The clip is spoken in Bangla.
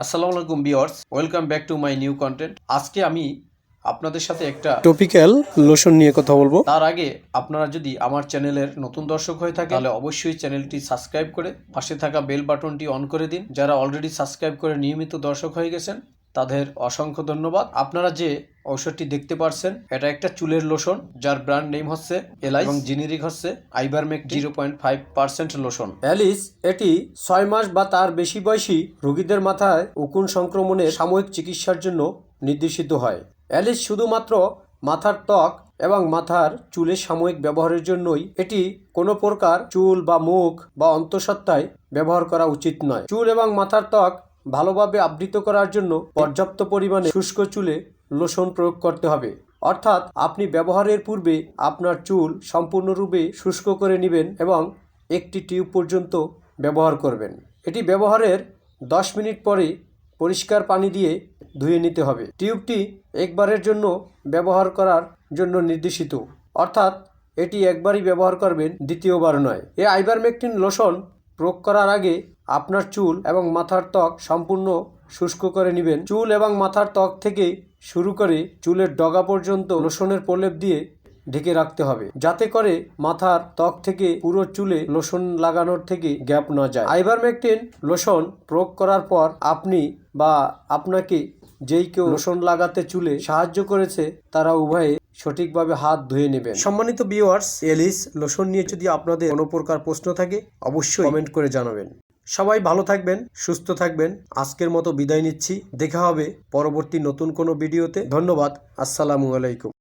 আসসালামু আলাইকুম viewers, welcome back to my new content. আজকে আমি আপনাদের সাথে একটা টপিক্যাল লোশন নিয়ে কথা বলবো। তার আগে আপনারা যদি আমার চ্যানেলের নতুন দর্শক হয়ে থাকে তাহলে অবশ্যই চ্যানেলটি সাবস্ক্রাইব করে পাশে থাকা বেল বাটনটি অন করে দিন। যারা অলরেডি সাবস্ক্রাইব করে নিয়মিত দর্শক হয়ে গেছেন তাদের অসংখ্য ধন্যবাদ। আপনারা যে ঔষধটি দেখতে পাচ্ছেন এটা একটা চুলের লোশন, যার ব্র্যান্ড নেম হচ্ছে এলাইস এবং জেনেরিক হচ্ছে আইভারমেক 0.5% লোশন। অ্যালিস এটি 6 মাস বা তার বেশি বয়সী রোগীদের মাথায় উকুন সংক্রমণের সাময়িক চিকিৎসার জন্য নির্দেশিত হয়। অ্যালিস শুধুমাত্র মাথার ত্বক এবং মাথার চুলের সাময়িক ব্যবহারের জন্যই, এটি কোনো প্রকার চুল বা মুখ বা অন্তঃসত্ত্বায় ব্যবহার করা উচিত নয়। চুল এবং মাথার ত্বক ভালোভাবে আবৃত করার জন্য পর্যাপ্ত পরিমাণে শুষ্ক চুলে লোশন প্রয়োগ করতে হবে। অর্থাৎ আপনি ব্যবহারের পূর্বে আপনার চুল সম্পূর্ণরূপে শুষ্ক করে নেবেন এবং একটি টিউব পর্যন্ত ব্যবহার করবেন। এটি ব্যবহারের 10 মিনিট পরে পরিষ্কার পানি দিয়ে ধুয়ে নিতে হবে। টিউবটি একবারের জন্য ব্যবহার করার জন্য নির্দেশিত, অর্থাৎ এটি একবারই ব্যবহার করবেন, দ্বিতীয়বার নয়। এই আইভারমেকটিন লোশন প্রয়োগ করার আগে আপনার চুল এবং মাথার ত্বক সম্পূর্ণ শুষ্ক করে নেবেন। চুল এবং মাথার ত্বক থেকে শুরু করে চুলের ডগা পর্যন্ত লোশনের প্রলেপ দিয়ে ঢেকে রাখতে হবে, যাতে করে মাথার ত্বক থেকে পুরো চুলে লোশন লাগানোর থেকে গ্যাপ না যায়। আইভারমেকটিন লোশন প্রয়োগ করার পর আপনি বা আপনাকে যেই কেউ লোশন লাগাতে চুলে সাহায্য করেছে তারা উভয়ে সঠিকভাবে হাত ধুয়ে নেবেন। সম্মানিত ভিউয়ার্স, এলিস লোশন নিয়ে যদি আপনাদের কোনো প্রকার প্রশ্ন থাকে অবশ্যই কমেন্ট করে জানাবেন। সবাই ভালো থাকবেন, সুস্থ থাকবেন। আজকের মতো বিদায় নিচ্ছি। দেখা হবে পরবর্তী নতুন কোনো ভিডিওতে। ধন্যবাদ। আসসালামু আলাইকুম।